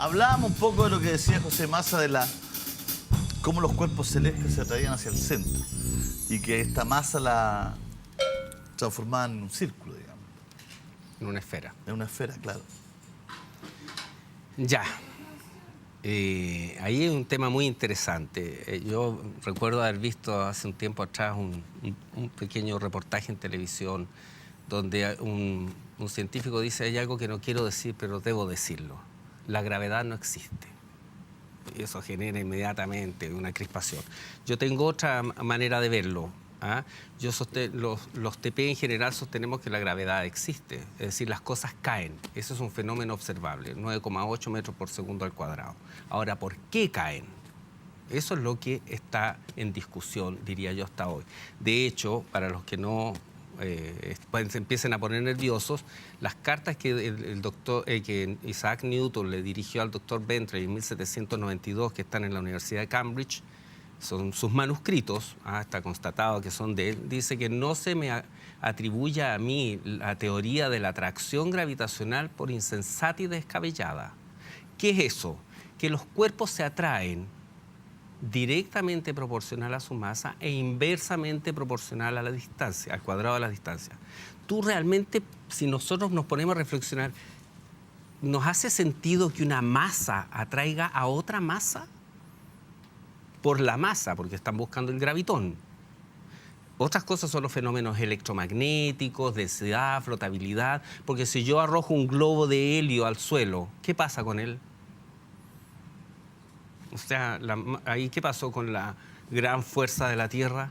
Hablábamos un poco de lo que decía José Massa de cómo los cuerpos celestes se atraían hacia el centro y que esta masa la transformaban en un círculo, digamos. En una esfera. En una esfera, claro. Ya. Ahí hay un tema muy interesante. Yo recuerdo haber visto hace un tiempo atrás un pequeño reportaje en televisión donde un científico dice: hay algo que no quiero decir, pero debo decirlo. La gravedad no existe. Y eso genera inmediatamente una crispación. Yo tengo otra manera de verlo. ¿Ah? Los TP en general sostenemos que la gravedad existe, es decir, las cosas caen. Eso es un fenómeno observable, 9,8 metros por segundo al cuadrado. Ahora, ¿por qué caen? Eso es lo que está en discusión, diría yo, hasta hoy. De hecho, para los que no se empiecen a poner nerviosos, las cartas que que Isaac Newton le dirigió al doctor Bentley en 1792, que están en la Universidad de Cambridge, son sus manuscritos, está constatado que son de él, dice que no se me atribuye a mí la teoría de la atracción gravitacional por insensata y descabellada. ¿Qué es eso? Que los cuerpos se atraen directamente proporcional a su masa e inversamente proporcional a la distancia, al cuadrado de la distancia. Tú realmente, si nosotros nos ponemos a reflexionar, ¿nos hace sentido que una masa atraiga a otra masa? Por la masa, porque están buscando el gravitón. Otras cosas son los fenómenos electromagnéticos, densidad, flotabilidad, porque si yo arrojo un globo de helio al suelo, ¿qué pasa con él? O sea, ahí ¿qué pasó con la gran fuerza de la Tierra,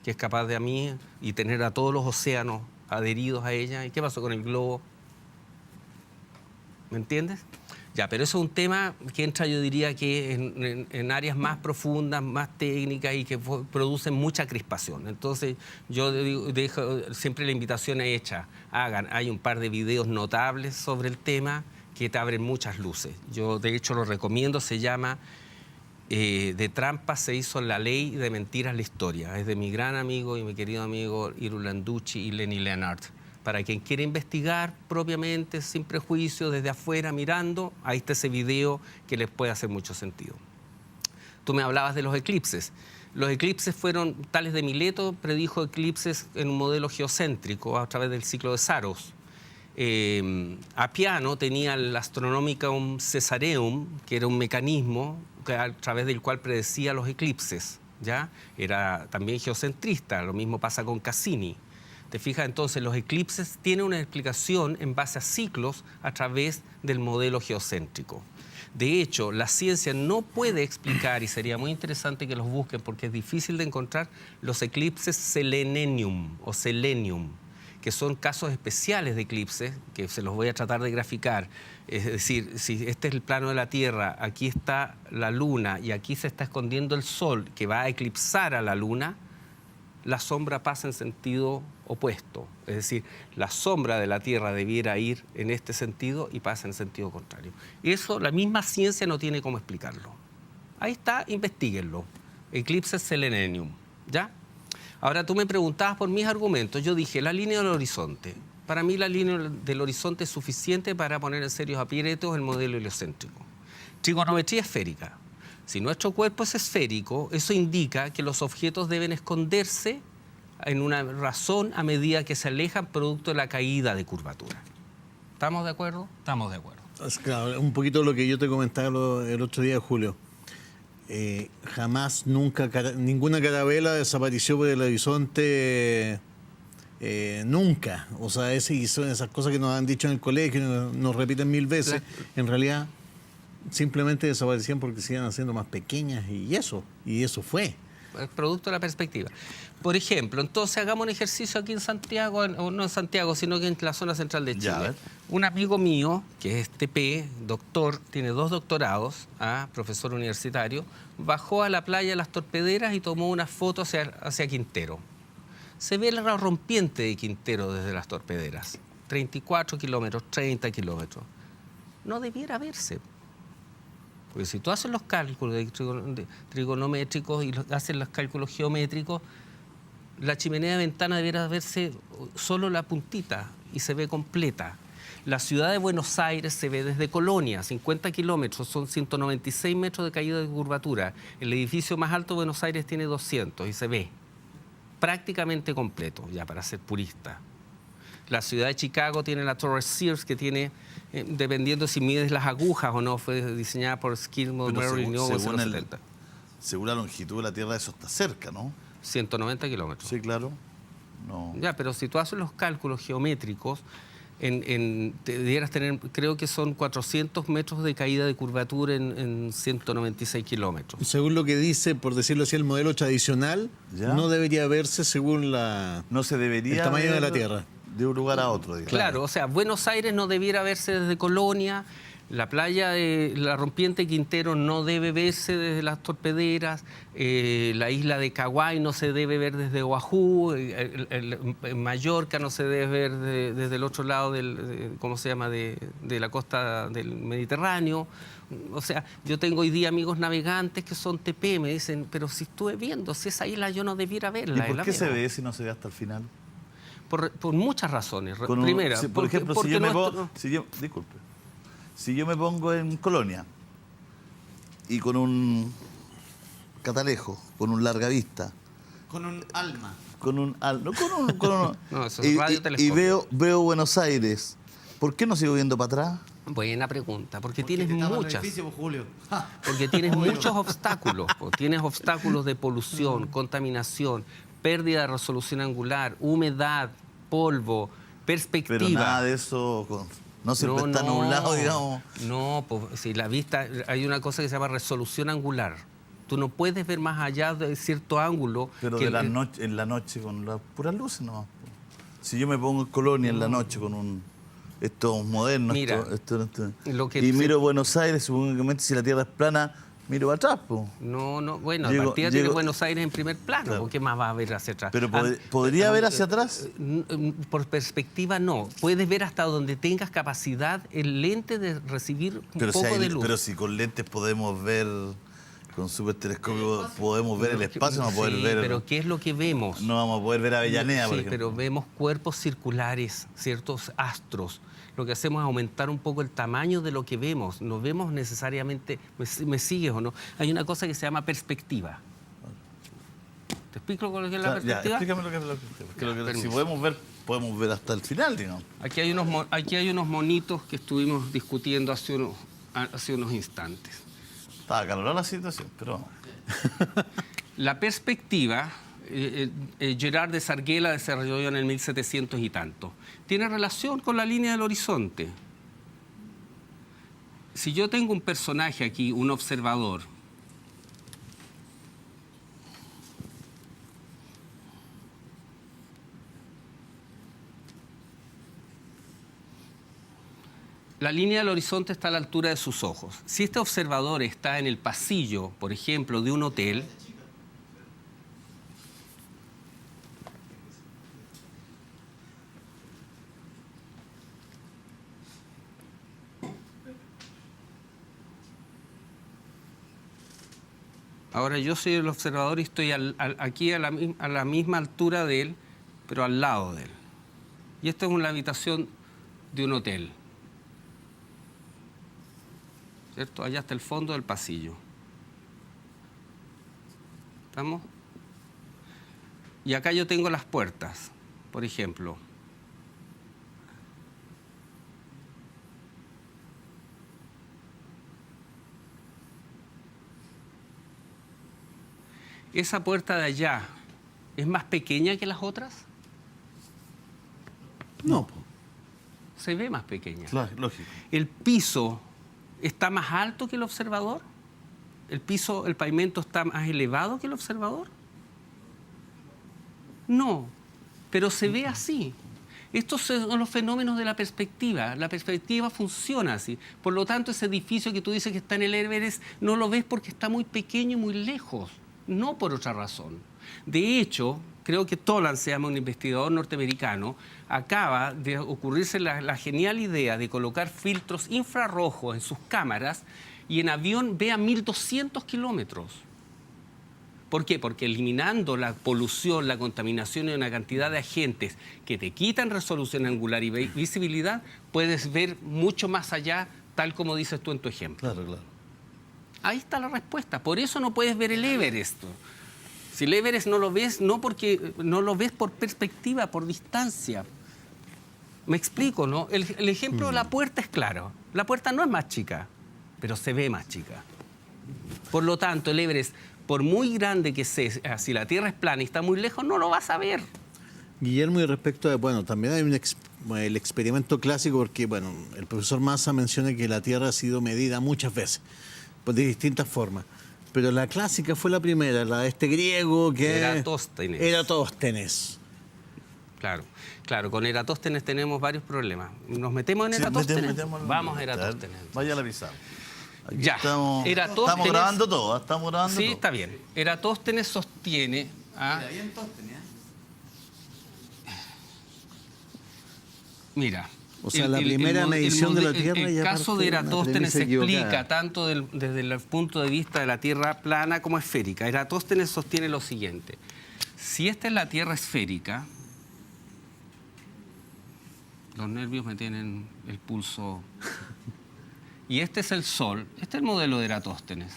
que es capaz de a mí y tener a todos los océanos adheridos a ella? ¿Y qué pasó con el globo? ¿Me entiendes? Ya, pero eso es un tema que entra, yo diría, que en áreas más profundas, más técnicas y que producen mucha crispación. Entonces, yo dejo siempre la invitación hecha. Hay un par de videos notables sobre el tema que te abren muchas luces. Yo, de hecho, lo recomiendo. Se llama De trampas se hizo la ley, de mentiras la historia. Es de mi gran amigo y mi querido amigo Iru Landucci y Lenny Leonard. Para quien quiera investigar propiamente, sin prejuicio, desde afuera, mirando, ahí está ese video que les puede hacer mucho sentido. Tú me hablabas de los eclipses. Los eclipses fueron, Tales de Mileto predijo eclipses en un modelo geocéntrico a través del ciclo de Saros. Appiano tenía el Astronomicum Caesareum, que era un mecanismo a través del cual predecía los eclipses, ¿ya? Era también geocentrista, lo mismo pasa con Cassini. ¿Te fijas? Entonces, los eclipses tienen una explicación en base a ciclos a través del modelo geocéntrico. De hecho, la ciencia no puede explicar, y sería muy interesante que los busquen porque es difícil de encontrar, los eclipses selenium o selenium, que son casos especiales de eclipses, que se los voy a tratar de graficar. Es decir, si este es el plano de la Tierra, aquí está la Luna y aquí se está escondiendo el Sol, que va a eclipsar a la Luna, la sombra pasa en sentido opuesto. Es decir, la sombra de la Tierra debiera ir en este sentido y pasa en sentido contrario. Eso la misma ciencia no tiene cómo explicarlo. Ahí está, investíguenlo. Eclipses selenium, ¿ya? Ahora tú me preguntabas por mis argumentos. Yo dije, la línea del horizonte. Para mí la línea del horizonte es suficiente para poner en serios aprietos el modelo heliocéntrico. Trigonometría esférica. Si nuestro cuerpo es esférico, eso indica que los objetos deben esconderse en una razón a medida que se alejan producto de la caída de curvatura. ¿Estamos de acuerdo? Estamos de acuerdo. Claro, un poquito lo que yo te comentaba el otro día, Julio. Jamás, nunca, ninguna carabela desapareció por el horizonte, nunca. O sea, son esas cosas que nos han dicho en el colegio, nos repiten 1000 veces. En realidad, simplemente desaparecían porque se iban haciendo más pequeñas y eso fue. Es producto de la perspectiva. Por ejemplo, entonces hagamos un ejercicio aquí en Santiago, o no en Santiago, sino que en la zona central de Chile. Un amigo mío, que es TP, doctor, tiene 2 doctorados, profesor universitario, bajó a la playa de Las Torpederas y tomó una foto hacia Quintero. Se ve la rompiente de Quintero desde Las Torpederas, 34 kilómetros, 30 kilómetros. No debiera verse. Porque si tú haces los cálculos trigonométricos y haces los cálculos geométricos, la chimenea de ventana debiera verse solo la puntita y se ve completa. La ciudad de Buenos Aires se ve desde Colonia, 50 kilómetros, son 196 metros de caída de curvatura. El edificio más alto de Buenos Aires tiene 200 y se ve prácticamente completo, ya para ser purista. La ciudad de Chicago tiene la Torre Sears, que tiene, dependiendo si mides las agujas o no, fue diseñada por Skidmore, Merrill Newell en los 70. Según la longitud de la Tierra, eso está cerca, ¿no? 190 kilómetros. Sí, claro. No. Ya, pero si tú haces los cálculos geométricos, debieras tener, creo que son 400 metros de caída de curvatura en 196 kilómetros. Según lo que dice, por decirlo así, el modelo tradicional, ¿Ya? no debería verse según No se debería el tamaño de ver la Tierra. de un lugar a otro, digamos. Claro, o sea, Buenos Aires no debiera verse desde Colonia, la playa de la Rompiente Quintero no debe verse desde las Torpederas, la isla de Kauai no se debe ver desde Oahu, Mallorca no se debe ver desde el otro lado ¿cómo se llama?, de la costa del Mediterráneo. O sea, yo tengo hoy día amigos navegantes que son TP, me dicen, pero si estuve viendo, si esa isla yo no debiera verla. ¿Y por qué se ve si no se ve hasta el final? Por muchas razones. Con Primera, por ejemplo, si yo me pongo, disculpe, si yo me pongo en Colonia y con un catalejo, con un larga vista, Con un alma. No, eso es y veo Buenos Aires, ¿por qué no sigo viendo para atrás? Buena pregunta, porque Porque tienes te tapan el muchas. edificio, pues, Julio. Porque tienes muchos obstáculos. Tienes obstáculos de polución, contaminación, pérdida de resolución angular, humedad, polvo, perspectiva. Pero nada de eso, no siempre está nublado, digamos. No, pues si la vista, hay una cosa que se llama resolución angular. Tú no puedes ver más allá de cierto ángulo. Pero que en la noche con las puras luces nomás. Si yo me pongo en Colonia en la noche con estos modernos, Mira, lo que y se- miro Buenos Aires, supongo si la Tierra es plana, miro para atrás, pues. No, bueno, Llego- a partir de llego- Buenos Aires en primer plano, Claro. ¿por qué más vas a ver hacia atrás? Pero ¿podría ver hacia atrás? Por perspectiva no. Puedes ver hasta donde tengas capacidad el lente de recibir un poco de luz. Pero si con lentes podemos ver, con supertelescopio podemos ver el espacio, no Sí, poder ver. pero ¿qué es lo que vemos? No vamos a poder ver Avellaneda, por Sí, ejemplo. pero vemos cuerpos circulares, ciertos astros. Lo que hacemos es aumentar un poco el tamaño de lo que vemos. No vemos necesariamente, ¿me sigues o no? Hay una cosa que se llama perspectiva. ¿Te explico lo que es la Ya, perspectiva? explícame lo que es la perspectiva. Porque si permiso. podemos ver hasta el final, digamos. Aquí hay unos monitos que estuvimos discutiendo hace unos instantes. Estaba acalorada la situación, pero La perspectiva, Gerard de Sarguela desarrolló en el 1700 y tanto, tiene relación con la línea del horizonte. Si yo tengo un personaje aquí, un observador, la línea del horizonte está a la altura de sus ojos. Si este observador está en el pasillo, por ejemplo, de un hotel, ahora yo soy el observador y estoy aquí a la misma altura de él, pero al lado de él. Y esta es una habitación de un hotel. ¿Cierto? Allá está el fondo del pasillo. ¿Estamos? Y acá yo tengo las puertas, por ejemplo. ¿Esa puerta de allá es más pequeña que las otras? No, po. Se ve más pequeña. claro, lógico. ¿El piso está más alto que el observador? ¿El pavimento está más elevado que el observador? No, pero se ve así. Estos son los fenómenos de la perspectiva. La perspectiva funciona así. Por lo tanto, ese edificio que tú dices que está en el Everest, no lo ves porque está muy pequeño y muy lejos, no por otra razón. De hecho, creo que Toland, se llama un investigador norteamericano, acaba de ocurrirse la genial idea de colocar filtros infrarrojos en sus cámaras y en avión ve a 1200 kilómetros. ¿Por qué? Porque eliminando la polución, la contaminación y una cantidad de agentes que te quitan resolución angular y visibilidad, puedes ver mucho más allá, tal como dices tú en tu ejemplo. Claro, claro. Ahí está la respuesta. Por eso no puedes ver el Everest. Si el Everest no lo ves, no porque no lo ves por perspectiva, por distancia. Me explico, ¿no? El ejemplo de la puerta es claro. La puerta no es más chica, pero se ve más chica. Por lo tanto, el Everest, por muy grande que sea, si la Tierra es plana y está muy lejos, no lo vas a ver. Guillermo, y respecto a, bueno, también hay el experimento clásico, porque, bueno, el profesor Massa menciona que la Tierra ha sido medida muchas veces, pues de distintas formas. Pero la clásica fue la primera, la de este griego que... Eratóstenes. Eratóstenes. Claro, claro, con Eratóstenes tenemos varios problemas. ¿Nos metemos en Eratóstenes? Vamos a Eratóstenes. Vaya a la pizarra. Aquí Ya, estamos Eratóstenes... grabando todo, estamos grabando Sí, todo. está bien. Eratóstenes sostiene... Mira, O sea, la primera medición de la Tierra el ya caso parte de de una Eratóstenes se premisa explica equivocada. tanto desde el punto de vista de la Tierra plana como esférica. Eratóstenes sostiene lo siguiente. Si esta es la Tierra esférica, los nervios me tienen el pulso, y este es el Sol, este es el modelo de Eratóstenes,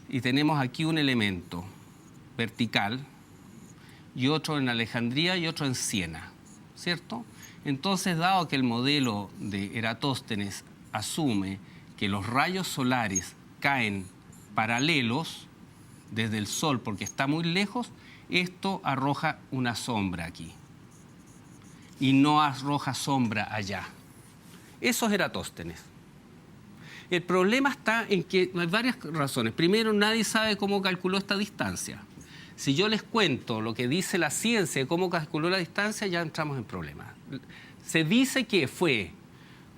y tenemos aquí un elemento vertical y otro en Alejandría y otro en Siena, ¿cierto? Entonces, dado que el modelo de Eratóstenes asume que los rayos solares caen paralelos desde el Sol porque está muy lejos, esto arroja una sombra aquí y no arroja sombra allá. Eso es Eratóstenes. El problema está en que hay varias razones. Primero, nadie sabe cómo calculó esta distancia. Si yo les cuento lo que dice la ciencia de cómo calculó la distancia, ya entramos en problemas. Se dice que fue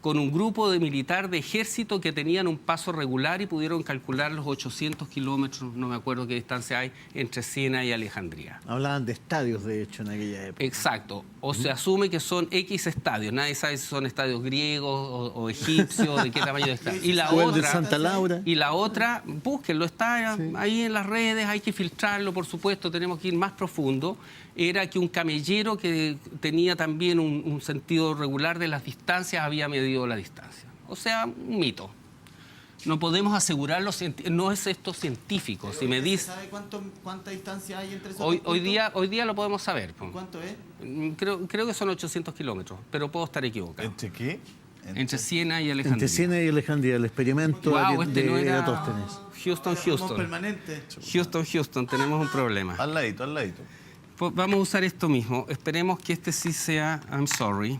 con un grupo de militar de ejército que tenían un paso regular y pudieron calcular los 800 kilómetros, no me acuerdo qué distancia hay, entre Siena y Alejandría. Hablaban de estadios, de hecho, en aquella época. Exacto. O se asume que son X estadios. Nadie sabe si son estadios griegos o egipcios, de qué tamaño está. Y la O el de otra, Santa Laura. y la otra, búsquenlo, está ahí en las redes, hay que filtrarlo, por supuesto, tenemos que ir más profundo. Era que un camellero que tenía también un sentido regular de las distancias había medido la distancia. O sea, un mito. No podemos asegurarlo, no es esto científico. Si me dice, ¿Sabe cuánta distancia hay entre esos hoy dos puntos? día lo podemos saber. Po. ¿Cuánto es? Creo que son 800 kilómetros, pero puedo estar equivocado. ¿Entre qué? Entre Siena y Alejandría. Entre Siena y Alejandría, el experimento Wow, de no era Eratóstenes. Houston. Permanente. Houston, tenemos un problema. Al ladito, al ladito. Pues vamos a usar esto mismo. Esperemos que este sí sea... I'm sorry.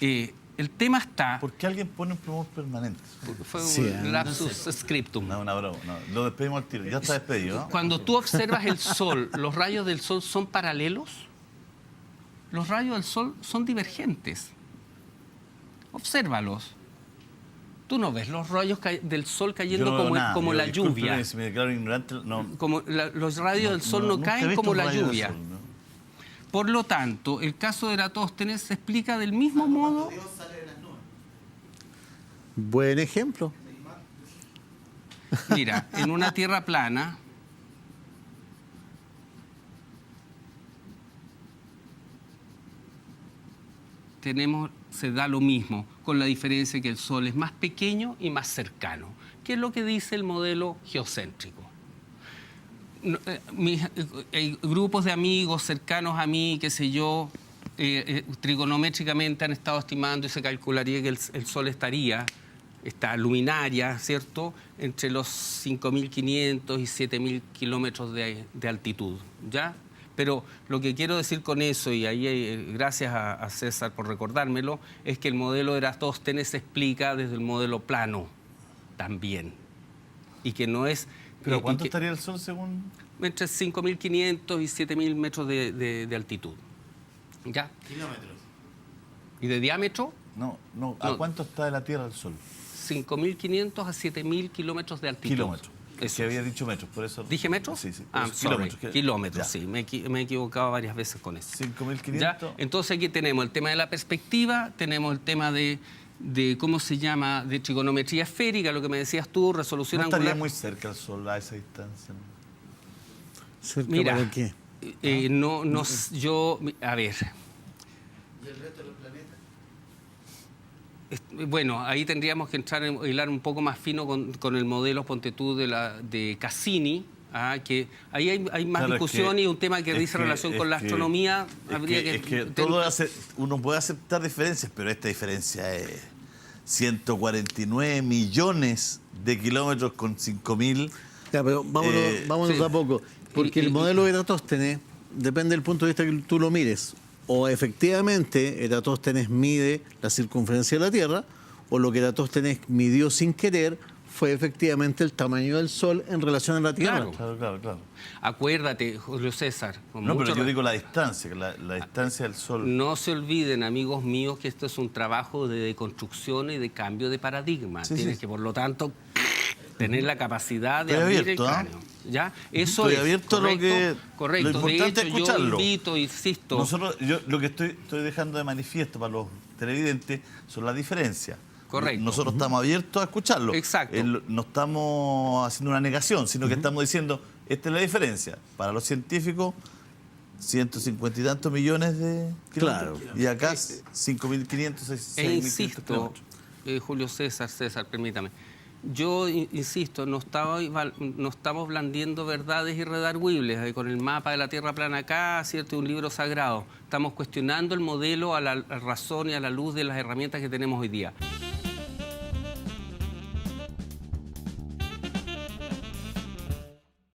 El tema está... ¿Por qué alguien pone un plumón permanente? Fue Sí, un lapsus scriptum. No, una broma. No. Lo despedimos al tiro. Ya está despedido, ¿no? Cuando tú observas el Sol, ¿los rayos del Sol son paralelos? Los rayos del Sol son divergentes. Obsérvalos. Tú no ves los rayos del Sol Yo cayendo no veo como, nada. como Yo, la discúlpeme lluvia. Si me declaro ignorante, no. Como los rayos del Sol no nunca he caen visto como un la rayo del lluvia. sol, ¿no? Por lo tanto, el caso de Eratóstenes se explica del mismo modo. Dios sale de las nubes. Buen ejemplo. Mira, en una tierra plana, se da lo mismo, con la diferencia que el Sol es más pequeño y más cercano, que es lo que dice el modelo geocéntrico. Grupos de amigos cercanos a mí, qué sé yo, trigonométricamente han estado estimando y se calcularía que el Sol estaría, esta luminaria, ¿cierto?, entre los 5.500 y 7.000 kilómetros de altitud, ¿ya? Pero lo que quiero decir con eso, y ahí gracias a César por recordármelo, es que el modelo de Eratóstenes se explica desde el modelo plano también. Y que no es... ¿Pero cuánto estaría el Sol según...? Entre 5.500 y 7.000 metros de altitud. ¿Ya? Kilómetros. ¿Y de diámetro? No. ¿A cuánto está de la Tierra el Sol? 5.500 a 7.000 kilómetros de altitud. Kilómetros. Eso. Que había dicho metros, por eso... ¿Dije metros? Sí, sí. Ah, sorry. Kilómetros, Ya. sí. Me he equivocado varias veces con eso. 5.500. ¿Ya? Entonces aquí tenemos el tema de la perspectiva, tenemos el tema de ¿cómo se llama?, de trigonometría esférica, lo que me decías tú, resolución ¿No angular. estaría muy cerca el Sol a esa distancia? ¿Cerca Mira, para qué? a ver. ¿Y el resto de los planetas? Bueno, ahí tendríamos que entrar en hilar un poco más fino con el modelo, ponte tú, de Cassini, que ahí hay más Claro, discusión y un tema que dice relación con la astronomía. Es que todo uno puede aceptar diferencias, pero esta diferencia es 149 millones de kilómetros con 5.000. Ya, pero vámonos sí. a poco. Porque el modelo de Eratóstenes depende del punto de vista que tú lo mires. O efectivamente Eratóstenes mide la circunferencia de la Tierra, o lo que Eratóstenes midió sin querer fue efectivamente el tamaño del Sol en relación a la Tierra. Claro. Acuérdate, Julio César. No, pero yo digo la distancia, que la distancia del Sol. No se olviden, amigos míos, que esto es un trabajo de deconstrucción y de cambio de paradigma. Sí, Tienes sí. que, por lo tanto, tener la capacidad de Estoy abrir abierto, el ¿ah? cráneo. ¿Ya? Eso Estoy es abierto a lo correcto, que- correcto. lo importante de es hecho, escucharlo. yo invito, insisto. Yo lo que estoy dejando de manifiesto para los televidentes son las diferencias. Correcto. Nosotros estamos abiertos a escucharlo. Exacto. No estamos haciendo una negación, sino que estamos diciendo, esta es la diferencia. Para los científicos, 150 y tantos millones de kilómetros. Claro. Y acá 5.500, 6.500 insisto, kilómetros. Julio César, permítame. Yo insisto, no estamos blandiendo verdades irredarguibles con el mapa de la Tierra plana acá, ¿cierto? Un libro sagrado. Estamos cuestionando el modelo a la razón y a la luz de las herramientas que tenemos hoy día.